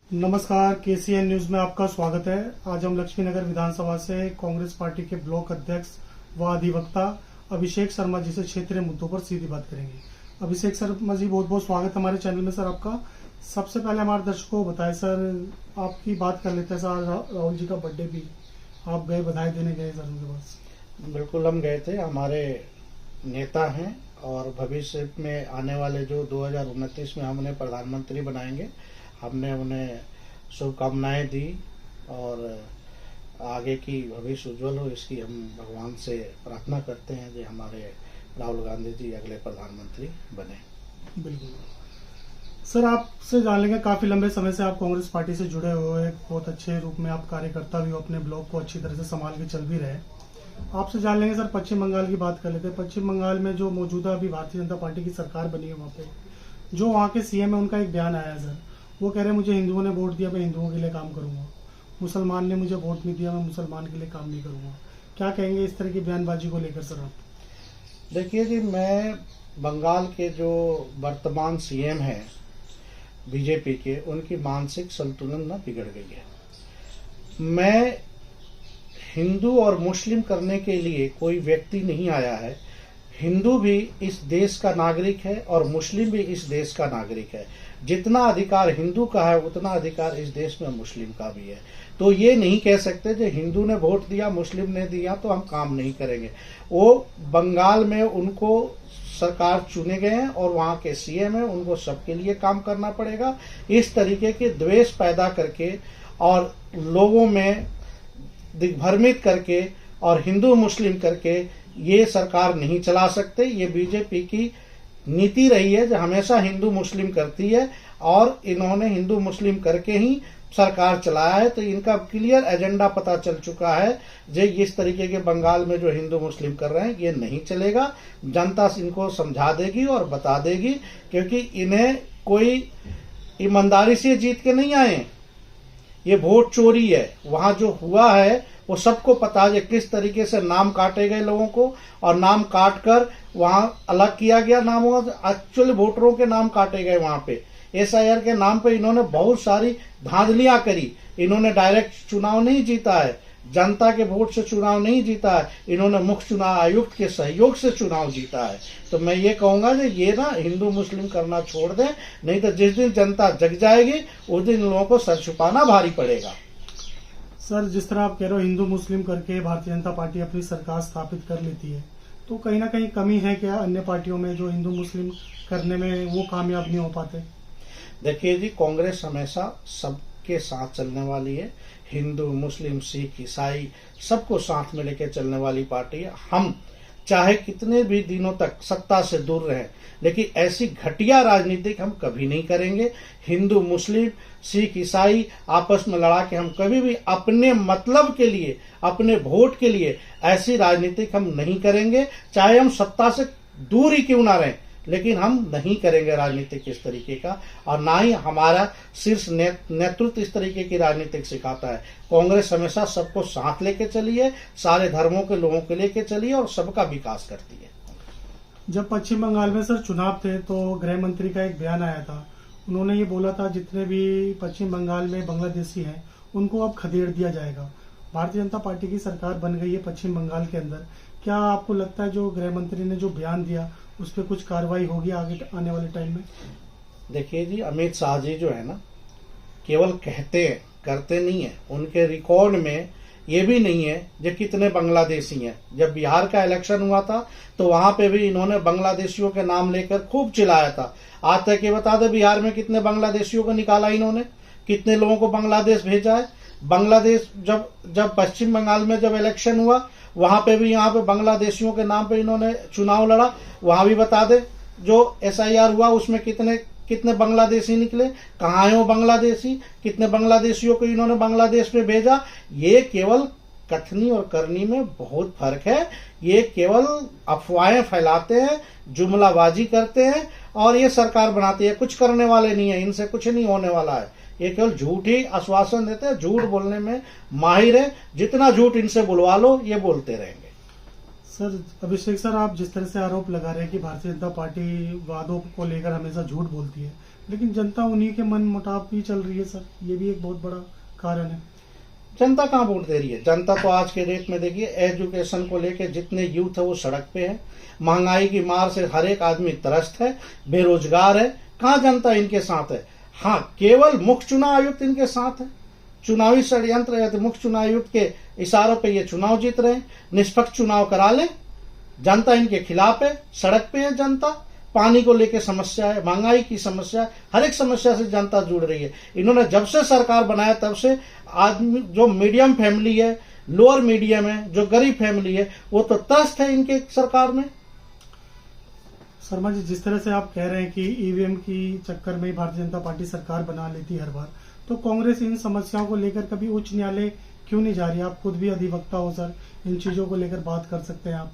नमस्कार, KCN news में आपका स्वागत है। आज हम लक्ष्मीनगर विधानसभा से कांग्रेस पार्टी के ब्लॉक अध्यक्ष व अधिवक्ता अभिषेक शर्मा जी से क्षेत्रीय मुद्दों पर सीधी बात करेंगे। अभिषेक शर्मा जी, बहुत बहुत स्वागत है हमारे चैनल में सर आपका। सबसे पहले हमारे दर्शकों को बताएं सर, आपकी बात कर लेते हैं सर। राहुल जी का बर्थडे भी आप गए, बधाई देने गए सर उनके पास? बिल्कुल, हम गए थे। हमारे नेता हैं और भविष्य में आने वाले जो 2029 में हम उन्हें प्रधानमंत्री बनाएंगे, हमने उन्हें शुभकामनाएं दी और आगे की भविष्य उज्जवल हो इसकी हम भगवान से प्रार्थना करते हैं कि हमारे राहुल गांधी जी अगले प्रधानमंत्री बने। बिल्कुल सर, आपसे जान लेंगे, काफी लंबे समय से आप कांग्रेस पार्टी से जुड़े हुए, बहुत अच्छे रूप में आप कार्यकर्ता भी हो, अपने ब्लॉक को अच्छी तरह से संभाल के चल भी रहे। आपसे जान लेंगे सर, पश्चिम बंगाल की बात कर लेते हैं। पश्चिम बंगाल में जो मौजूदा अभी भारतीय जनता पार्टी की सरकार बनी है, वहाँ पे जो वहाँ के सीएम है, उनका एक बयान आया है सर। वो कह रहे हैं मुझे हिंदुओं ने वोट दिया, मैं हिंदुओं के लिए काम करूंगा। मुसलमान ने मुझे वोट नहीं दिया, मैं मुसलमान के लिए काम नहीं करूंगा। क्या कहेंगे इस तरह की बयानबाजी को लेकर सर आप? देखिए जी, मैं बंगाल के जो वर्तमान सीएम हैं बीजेपी के, उनकी मानसिक संतुलन न बिगड़ गई है। मैं हिंदू और मुस्लिम करने के लिए कोई व्यक्ति नहीं आया है। हिंदू भी इस देश का नागरिक है और मुस्लिम भी इस देश का नागरिक है। जितना अधिकार हिंदू का है उतना अधिकार इस देश में मुस्लिम का भी है। तो ये नहीं कह सकते जो हिंदू ने वोट दिया, मुस्लिम ने दिया तो हम काम नहीं करेंगे। वो बंगाल में उनको सरकार चुने गए हैं और वहाँ के सीएम हैं, उनको सबके लिए काम करना पड़ेगा। इस तरीके के द्वेष पैदा करके और लोगों में दिग्भ्रमित करके और हिंदू मुस्लिम करके ये सरकार नहीं चला सकते। ये बीजेपी की नीति रही है जो हमेशा हिंदू मुस्लिम करती है और इन्होंने हिंदू मुस्लिम करके ही सरकार चलाया है। तो इनका क्लियर एजेंडा पता चल चुका है जो इस तरीके के बंगाल में जो हिंदू मुस्लिम कर रहे हैं ये नहीं चलेगा। जनता इनको समझा देगी और बता देगी, क्योंकि इन्हें कोई ईमानदारी से जीत के नहीं आए। ये वोट चोरी है। वहां जो हुआ है वो सबको पता है किस तरीके से नाम काटे गए लोगों को, और नाम काट कर वहां अलग किया गया नामों। एक्चुअली वोटरों के नाम काटे गए वहां पे। एसआईआर के नाम पे इन्होंने बहुत सारी धांधलियां करी। इन्होंने डायरेक्ट चुनाव नहीं जीता है, जनता के वोट से चुनाव नहीं जीता है, इन्होंने मुख्य चुनाव आयुक्त के सहयोग से चुनाव जीता है। तो मैं ये कहूंगा कि ये ना हिंदू मुस्लिम करना छोड़ दें, नहीं तो जिस दिन जनता जग जाएगी उस दिन लोगों को सर छुपाना भारी पड़ेगा। सर, जिस तरह आप कह रहे हो हिंदू मुस्लिम करके भारतीय जनता पार्टी अपनी सरकार स्थापित कर लेती है, तो कहीं ना कहीं कमी है क्या अन्य पार्टियों में जो हिंदू मुस्लिम करने में वो कामयाब नहीं हो पाते? देखिए जी, कांग्रेस हमेशा सबके साथ चलने वाली है। हिंदू मुस्लिम सिख ईसाई सबको साथ में लेकर चलने वाली पार्टी है। हम चाहे कितने भी दिनों तक सत्ता से दूर रहें, लेकिन ऐसी घटिया राजनीति हम कभी नहीं करेंगे। हिंदू मुस्लिम सिख ईसाई आपस में लड़ा के हम कभी भी अपने मतलब के लिए, अपने वोट के लिए ऐसी राजनीति हम नहीं करेंगे। चाहे हम सत्ता से दूर ही क्यों ना रहें, लेकिन हम नहीं करेंगे राजनीतिक इस तरीके का, और ना ही हमारा शीर्ष नेतृत्व इस तरीके की राजनीतिक सिखाता है। कांग्रेस हमेशा सबको साथ लेके चली है, सारे धर्मों के लोगों के लेके चली है और सबका विकास करती है। जब पश्चिम बंगाल में सर चुनाव थे तो गृह मंत्री का एक बयान आया था। उन्होंने ये बोला था जितने भी पश्चिम बंगाल में बांग्लादेशी हैं उनको अब खदेड़ दिया जाएगा। भारतीय जनता पार्टी की सरकार बन गई है पश्चिम बंगाल के अंदर। क्या आपको लगता है जो गृह मंत्री ने जो बयान दिया उस पर कुछ कार्रवाई होगी आगे आने वाले टाइम में? देखिए जी, अमित शाह जी जो है ना, केवल कहते हैं, करते नहीं है। उनके रिकॉर्ड में ये भी नहीं है जो कितने बांग्लादेशी हैं। जब बिहार का इलेक्शन हुआ था तो वहां पे भी इन्होंने बांग्लादेशियों के नाम लेकर खूब चिल्लाया था। आज तक ये बता दे बिहार में कितने बांग्लादेशियों को निकाला इन्होंने, कितने लोगों को बांग्लादेश भेजा है। बांग्लादेश जब पश्चिम बंगाल में जब इलेक्शन हुआ वहां पे भी, यहाँ पे बांग्लादेशियों के नाम पे इन्होंने चुनाव लड़ा। वहां भी बता दे जो एसआईआर हुआ उसमें कितने बांग्लादेशी निकले, कहाँ है वो बांग्लादेशी, कितने बांग्लादेशियों को इन्होंने बांग्लादेश में भेजा। ये केवल कथनी और करनी में बहुत फर्क है। ये केवल अफवाहें फैलाते हैं, जुमलाबाजी करते हैं और ये सरकार बनाती है। कुछ करने वाले नहीं है, इनसे कुछ नहीं होने वाला है। ये केवल झूठ ही आश्वासन देते हैं, झूठ बोलने में माहिर है। जितना झूठ इनसे बुलवा लो ये बोलते रहेंगे। सर, अभिषेक सर, आप जिस तरह से आरोप लगा रहे हैं कि भारतीय जनता पार्टी वादों को लेकर हमेशा झूठ बोलती है, लेकिन जनता उन्हीं के मन मुटाव भी चल रही है सर, ये भी एक बहुत बड़ा कारण है। जनता कहाँ वोट दे रही है? जनता तो आज के डेट में देखिए, एजुकेशन को लेके जितने यूथ है वो सड़क पे है, महंगाई की मार से हर एक आदमी त्रस्त है, बेरोजगार है। कहाँ जनता इनके साथ है? हाँ, केवल मुख्य चुनाव आयुक्त इनके साथ है। चुनावी षड्यंत्र है तो मुख्य चुनाव आयुक्त के इशारों पे ये चुनाव जीत रहे हैं। निष्पक्ष चुनाव करा लें, जनता इनके खिलाफ है, सड़क पे है जनता। पानी को लेके समस्या है, महंगाई की समस्या है, हर एक समस्या से जनता जुड़ रही है। इन्होंने जब से सरकार बनाया तब से आदमी जो मीडियम फैमिली है, लोअर मीडियम है, जो गरीब फैमिली है, वो तो त्रस्त है इनके सरकार में। शर्मा जी, जिस तरह से आप कह रहे हैं कि ईवीएम की चक्कर में भारतीय जनता पार्टी सरकार बना लेती है हर बार, तो कांग्रेस इन समस्याओं को लेकर कभी उच्च न्यायालय क्यों नहीं जा रही? आप खुद भी अधिवक्ता हो सर, इन चीजों को लेकर बात कर सकते हैं आप।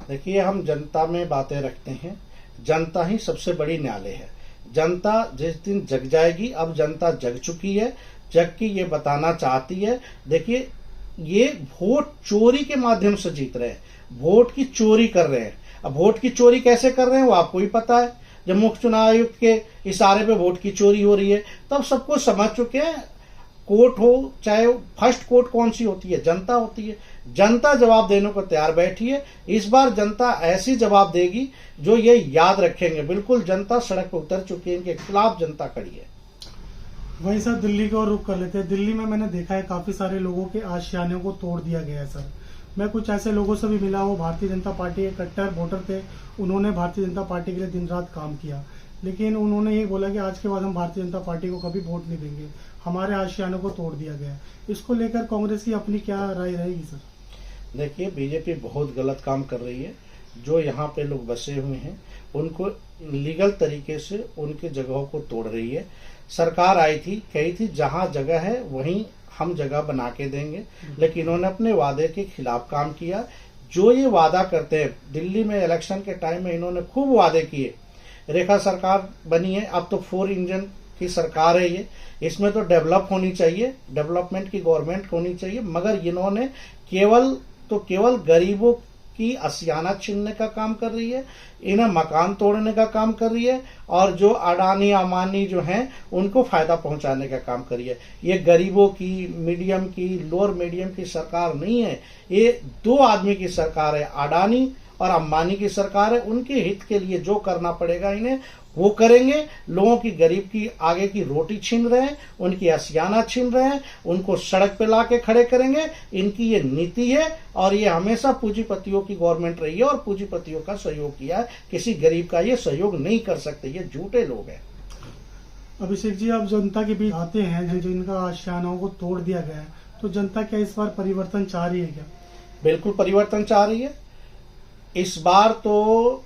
देखिए, हम जनता में बातें रखते हैं, जनता ही सबसे बड़ी न्यायालय है। जनता जिस दिन जग जाएगी, अब जनता जग चुकी है, जग की ये बताना चाहती है। देखिए, ये वोट चोरी के माध्यम से जीत रहे हैं, वोट की चोरी कर रहे हैं। अब वोट की चोरी कैसे कर रहे हैं वो आपको ही पता है। जब मुख्य चुनाव आयुक्त के इशारे पे वोट की चोरी हो रही है तब सबको समझ चुके हैं। कोर्ट हो, चाहे फर्स्ट कोर्ट कौन सी होती है? जनता होती है। जनता जवाब देने को तैयार बैठी है। इस बार जनता ऐसी जवाब देगी जो ये याद रखेंगे। बिल्कुल जनता सड़क पर उतर चुकी है, इनके खिलाफ जनता खड़ी है। वहीं सर, दिल्ली की ओर रुख कर लेते हैं। दिल्ली में मैंने देखा है काफी सारे लोगों के आशियाने को तोड़ दिया गया है सर। मैं कुछ ऐसे लोगों से भी मिला, वो भारतीय जनता पार्टी के कट्टर वोटर थे, उन्होंने भारतीय जनता पार्टी के लिए दिन रात काम किया, लेकिन उन्होंने ये बोला कि आज के बाद हम भारतीय जनता पार्टी को कभी वोट नहीं देंगे, हमारे आशियानों को तोड़ दिया गया। इसको लेकर कांग्रेस की अपनी क्या राय रहेगी सर? देखिए, बीजेपी बहुत गलत काम कर रही है। जो यहाँ पे लोग बसे हुए हैं उनको लीगल तरीके से उनके जगहों को तोड़ रही है। सरकार आई थी, कही थी जहाँ जगह है वहीं हम जगह बना के देंगे, लेकिन इन्होंने अपने वादे के खिलाफ काम किया। जो ये वादा करते हैं, दिल्ली में इलेक्शन के टाइम में इन्होंने खूब वादे किए। रेखा सरकार बनी है, अब तो 4 इंजन की सरकार है ये, इसमें तो डेवलप होनी चाहिए, डेवलपमेंट की गवर्नमेंट होनी चाहिए, मगर इन्होंने केवल गरीबों की आशियाना छीनने का काम कर रही है, इन्हें मकान तोड़ने का काम कर रही है, और जो अडानी अमानी जो हैं उनको फायदा पहुंचाने का काम कर रही है। ये गरीबों की, मीडियम की, लोअर मीडियम की सरकार नहीं है, ये 2 आदमी की सरकार है, अडानी और अंबानी की सरकार है। उनके हित के लिए जो करना पड़ेगा इन्हें वो करेंगे। लोगों की, गरीब की आगे की रोटी छीन रहे हैं, उनकी आशियाना छीन रहे हैं, उनको सड़क पे ला के खड़े करेंगे। इनकी ये नीति है, और ये हमेशा पूंजीपतियों की गवर्नमेंट रही है और पूंजीपतियों का सहयोग किया है। किसी गरीब का ये सहयोग नहीं कर सकते, ये झूठे लोग हैं। अभिषेक जी, आप जनता के बीच आते हैं, जिनका आशियानाओं को तोड़ दिया गया है, तो जनता क्या इस बार परिवर्तन चाह रही है क्या? बिल्कुल परिवर्तन चाह रही है। इस बार तो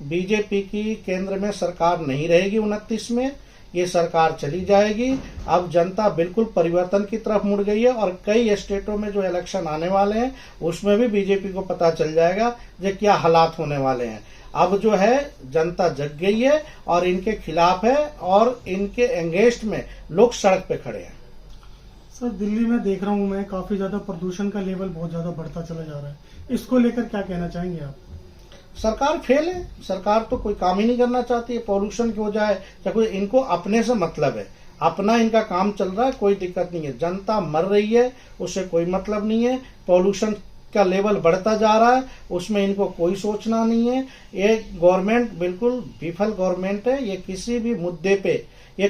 बीजेपी की केंद्र में सरकार नहीं रहेगी 29 में, ये सरकार चली जाएगी। अब जनता बिल्कुल परिवर्तन की तरफ मुड़ गई है, और कई स्टेटों में जो इलेक्शन आने वाले हैं उसमें भी बीजेपी को पता चल जाएगा जो क्या हालात होने वाले हैं। अब जो है जनता जग गई है और इनके खिलाफ है, और इनके एंगेस्ट में लोग सड़क पे खड़े हैं। सर, दिल्ली में देख रहा हूँ मैं, काफी ज्यादा प्रदूषण का लेवल बहुत ज्यादा बढ़ता चला जा रहा है, इसको लेकर क्या कहना चाहेंगे आप? सरकार फेल है। सरकार तो कोई काम ही नहीं करना चाहती है। पॉल्यूशन की हो जाए या कोई, इनको अपने से मतलब है, अपना इनका काम चल रहा है, कोई दिक्कत नहीं है। जनता मर रही है, उससे कोई मतलब नहीं है। पॉल्यूशन का लेवल बढ़ता जा रहा है, उसमें इनको कोई सोचना नहीं है। ये गवर्नमेंट बिल्कुल विफल गवर्नमेंट है। ये किसी भी मुद्दे पे ये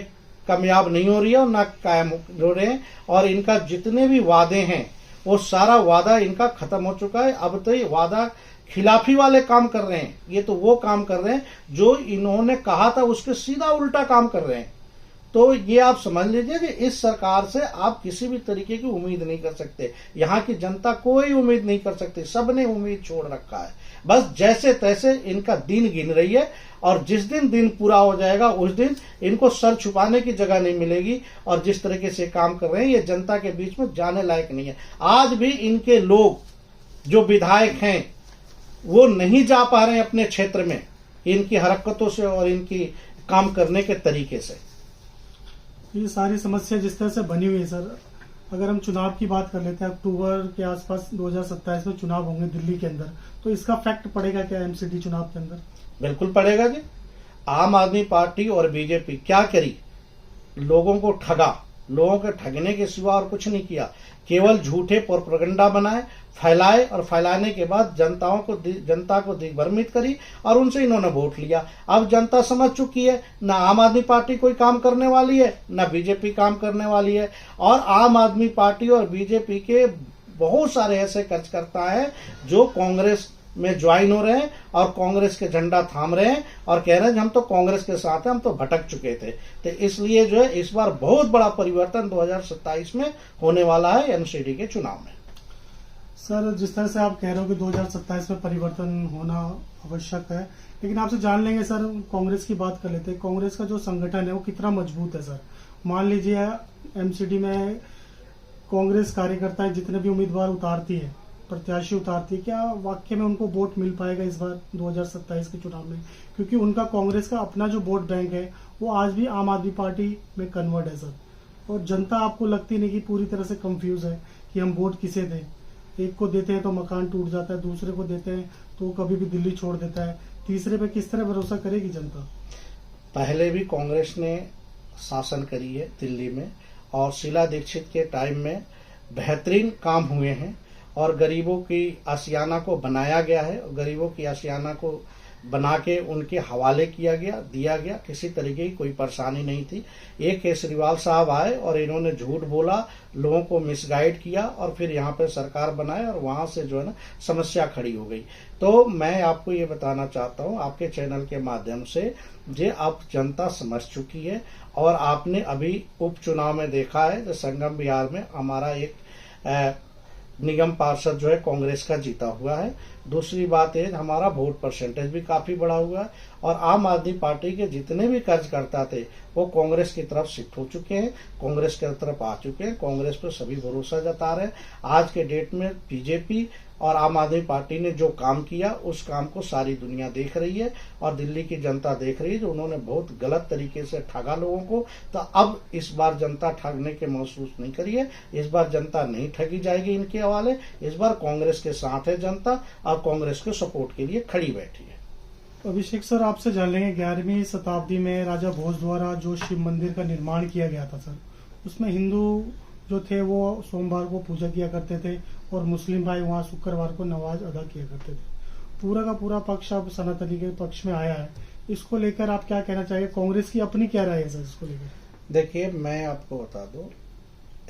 कामयाब नहीं हो रही है और ना कायम हो रहे हैं। और इनका जितने भी वादे हैं वो सारा वादा इनका खत्म हो चुका है। अब तो ये वादा खिलाफी वाले काम कर रहे हैं। ये तो वो काम कर रहे हैं जो इन्होंने कहा था उसके सीधा उल्टा काम कर रहे हैं। तो ये आप समझ लीजिए कि इस सरकार से आप किसी भी तरीके की उम्मीद नहीं कर सकते। यहाँ की जनता कोई उम्मीद नहीं कर सकती, सबने उम्मीद छोड़ रखा है। बस जैसे तैसे इनका दिन गिन रही है, और जिस दिन पूरा हो जाएगा उस दिन इनको सर छुपाने की जगह नहीं मिलेगी। और जिस तरीके से काम कर रहे हैं ये जनता के बीच में जाने लायक नहीं है। आज भी इनके लोग जो विधायक हैं वो नहीं जा पा रहे हैं अपने क्षेत्र में, इनकी हरकतों से और इनकी काम करने के तरीके से। ये सारी समस्या जिस तरह से बनी हुई है सर, अगर हम चुनाव की बात कर लेते हैं, अक्टूबर के आसपास 2027 में चुनाव होंगे दिल्ली के अंदर, तो इसका फैक्ट पड़ेगा क्या एमसीडी चुनाव के अंदर? बिल्कुल पड़ेगा जी। आम आदमी पार्टी और बीजेपी क्या करी, लोगों को ठगा, लोगों के ठगने के सिवा और कुछ नहीं किया। केवल झूठे प्रोपेगेंडा बनाए, फैलाए और फैलाने के बाद जनता को दिग्भ्रमित करी और उनसे इन्होंने वोट लिया। अब जनता समझ चुकी है ना आम आदमी पार्टी कोई काम करने वाली है ना बीजेपी काम करने वाली है। और आम आदमी पार्टी और बीजेपी के बहुत सारे ऐसे कार्यकर्ता हैं जो कांग्रेस में ज्वाइन हो रहे हैं और कांग्रेस के झंडा थाम रहे हैं और कह रहे हैं कि हम तो कांग्रेस के साथ हैं, हम तो भटक चुके थे। तो इसलिए जो है इस बार बहुत बड़ा परिवर्तन 2027 में होने वाला है एमसीडी के चुनाव में। सर, जिस तरह से आप कह रहे हो कि 2027 में परिवर्तन होना आवश्यक है, लेकिन आपसे जान लेंगे सर, कांग्रेस की बात कर लेते हैं। कांग्रेस का जो संगठन है वो कितना मजबूत है सर? मान लीजिए एमसीडी में कांग्रेस कार्यकर्ताएं जितने भी उम्मीदवार उतारती है, प्रत्याशी उतारती है, क्या वाकई में उनको वोट मिल पाएगा इस बार 2027 के चुनाव में? क्योंकि उनका कांग्रेस का अपना जो वोट बैंक है वो आज भी आम आदमी पार्टी में कन्वर्ट है सर। और जनता आपको लगती नहीं कि पूरी तरह से कंफ्यूज है कि हम वोट किसे दें? एक को देते हैं तो मकान टूट जाता है, दूसरे को देते हैं तो कभी भी दिल्ली छोड़ देता है, तीसरे पे किस तरह भरोसा करेगी जनता? पहले भी कांग्रेस ने शासन करी है दिल्ली में और शीला दीक्षित के टाइम में बेहतरीन काम हुए हैं और गरीबों की आशियाना को बनाया गया है। गरीबों की आशियाना को बना के उनके हवाले किया गया, दिया गया, किसी तरीके की कोई परेशानी नहीं थी। एक केजरीवाल साहब आए और इन्होंने झूठ बोला, लोगों को मिसगाइड किया और फिर यहाँ पे सरकार बनाए और वहां से जो है ना समस्या खड़ी हो गई। तो मैं आपको ये बताना चाहता हूँ आपके चैनल के माध्यम से, जे अब जनता समझ चुकी है और आपने अभी उपचुनाव में देखा है तो संगम बिहार में हमारा एक निगम पार्षद जो है कांग्रेस का जीता हुआ है। दूसरी बात है हमारा वोट परसेंटेज भी काफी बढ़ा हुआ है और आम आदमी पार्टी के जितने भी कार्यकर्ता थे वो कांग्रेस की तरफ शिफ्ट हो चुके हैं, कांग्रेस की तरफ आ चुके हैं, कांग्रेस पर सभी भरोसा जता रहे हैं। आज के डेट में बीजेपी और आम आदमी पार्टी ने जो काम किया उस काम को सारी दुनिया देख रही है और दिल्ली की जनता देख रही है जो उन्होंने बहुत गलत तरीके से ठगा लोगों को। तो अब इस बार जनता ठगने के महसूस नहीं करी है, इस बार जनता नहीं ठगी जाएगी इनके हवाले। इस बार कांग्रेस के साथ है जनता और कांग्रेस के सपोर्ट के लिए खड़ी बैठी है। तो अभिषेक सर, आपसे जान लेंगे 11वीं शताब्दी में राजा भोज द्वारा जो शिव मंदिर का निर्माण किया गया था सर, उसमें हिंदू जो थे वो सोमवार को पूजा किया करते थे और मुस्लिम भाई वहाँ शुक्रवार को नमाज अदा किया करते थे। पूरा का पूरा पक्ष अब सनातनी के पक्ष में आया है, इसको लेकर आप क्या कहना चाहिए? कांग्रेस की अपनी क्या राय है सर इसको लेकर? देखिए, मैं आपको बता दूं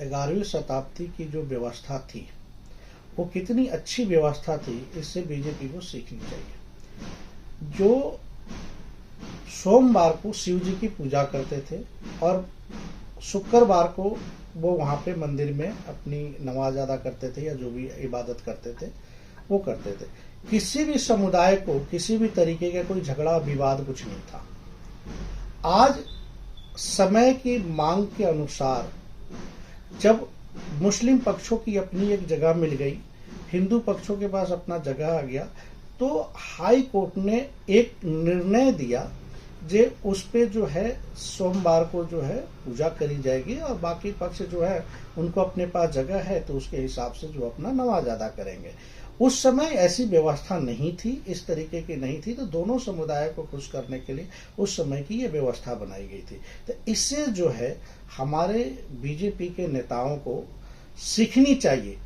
11वीं शताब्दी की जो व्यवस्था थी वो कितनी अच्छी व्यवस्था थी, इससे बीजेपी को सीखनी चाहिए। जो सोमवार को शिव जी की पूजा करते थे और शुक्रवार को वो वहां पे मंदिर में अपनी नमाज अदा करते थे या जो भी इबादत करते थे वो करते थे। किसी भी समुदाय को किसी भी तरीके का कोई झगड़ा विवाद कुछ नहीं था। आज समय की मांग के अनुसार जब मुस्लिम पक्षों की अपनी एक जगह मिल गई, हिंदू पक्षों के पास अपना जगह आ गया, तो हाई कोर्ट ने एक निर्णय दिया जे उस पे जो है सोमवार को जो है पूजा करी जाएगी और बाकी पक्ष जो है उनको अपने पास जगह है तो उसके हिसाब से जो अपना नमाज अदा करेंगे। उस समय ऐसी व्यवस्था नहीं थी, इस तरीके की नहीं थी, तो दोनों समुदाय को खुश करने के लिए उस समय की ये व्यवस्था बनाई गई थी। तो इससे जो है हमारे बीजेपी के नेताओं को सीखनी चाहिए।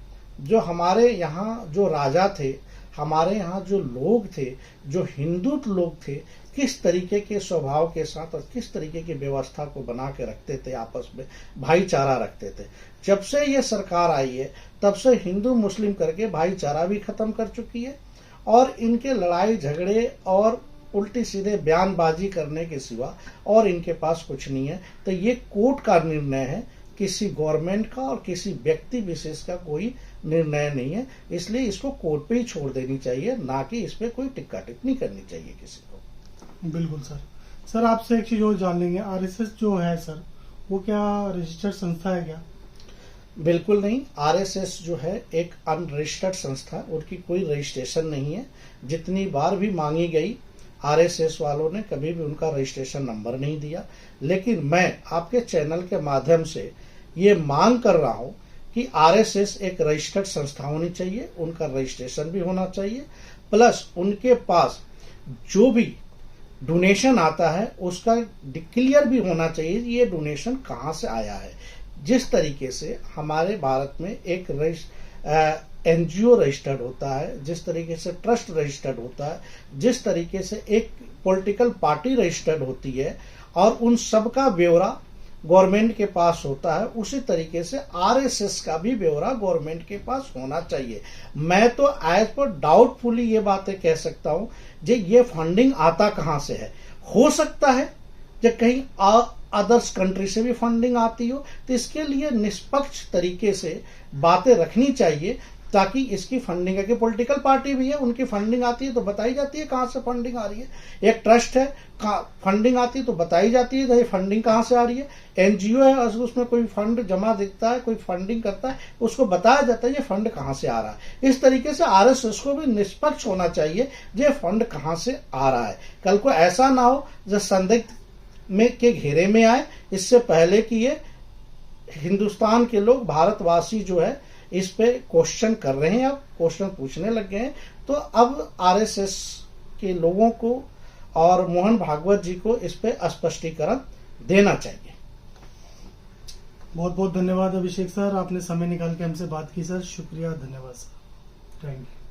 जो हमारे यहाँ जो राजा थे, हमारे यहाँ जो लोग थे, जो हिंदू लोग थे, किस तरीके के स्वभाव के साथ और किस तरीके की व्यवस्था को बना के रखते थे, आपस में भाईचारा रखते थे। जब से ये सरकार आई है तब से हिंदू मुस्लिम करके भाईचारा भी खत्म कर चुकी है और इनके लड़ाई झगड़े और उल्टी सीधे बयानबाजी करने के सिवा और इनके पास कुछ नहीं है। तो ये कोर्ट का निर्णय है, किसी गवर्नमेंट का और किसी व्यक्ति विशेष का कोई निर्णय नहीं है, इसलिए इसको कोर्ट पे ही छोड़ देनी चाहिए, ना कि इस पे कोई टिक्का टिप्पणी करनी चाहिए किसी को। बिल्कुल सर। सर, आपसे एक चीज और जान लेंगे, आरएसएस जो है सर वो क्या रजिस्टर्ड संस्था है क्या? बिल्कुल नहीं, आरएसएस जो है एक अनरजिस्टर्ड संस्था, उनकी कोई रजिस्ट्रेशन नहीं है। जितनी बार भी मांगी गई आरएसएस वालों ने कभी भी उनका रजिस्ट्रेशन नंबर नहीं दिया। लेकिन मैं आपके चैनल के माध्यम से ये मांग कर रहा हूं कि आरएसएस एक रजिस्टर्ड संस्था होनी चाहिए, उनका रजिस्ट्रेशन भी होना चाहिए, प्लस उनके पास जो भी डोनेशन आता है उसका क्लियर भी होना चाहिए ये डोनेशन कहाँ से आया है। जिस तरीके से हमारे भारत में एक एनजीओ रजिस्टर्ड होता है, जिस तरीके से ट्रस्ट रजिस्टर्ड होता है, जिस तरीके से एक पॉलिटिकल पार्टी रजिस्टर्ड होती है और उन सब का ब्यौरा गवर्नमेंट के पास होता है, उसी तरीके से आरएसएस का भी ब्यौरा गवर्नमेंट के पास होना चाहिए। मैं तो एज पर डाउटफुली ये बातें कह सकता हूं जे ये फंडिंग आता कहां से है। हो सकता है जब कहीं अदर्स कंट्री से भी फंडिंग आती हो, तो इसके लिए निष्पक्ष तरीके से बातें रखनी चाहिए ताकि इसकी फंडिंग है कि पॉलिटिकल पार्टी भी है, उनकी फंडिंग आती है तो बताई जाती है कहां से फंडिंग आ रही है। एक ट्रस्ट है, फंडिंग आती है तो बताई जाती है ये फंडिंग कहां से आ रही है। एनजीओ है, उसमें कोई फंड जमा दिखता है, कोई फंडिंग करता है, उसको बताया जाता है ये फंड कहां से आ रहा है। इस तरीके से आरएसएस को भी निष्पक्ष होना चाहिए ये फंड कहां से आ रहा है। कल को ऐसा ना हो जो संदिग्ध में के घेरे में आए। इससे पहले कि ये हिंदुस्तान के लोग, भारतवासी जो है इस पे क्वेश्चन कर रहे हैं, अब क्वेश्चन पूछने लग गए हैं, तो अब आरएसएस के लोगों को और मोहन भागवत जी को इस पे स्पष्टीकरण देना चाहिए। बहुत बहुत धन्यवाद अभिषेक सर, आपने समय निकाल के हमसे बात की सर। शुक्रिया, धन्यवाद सर, थैंक यू।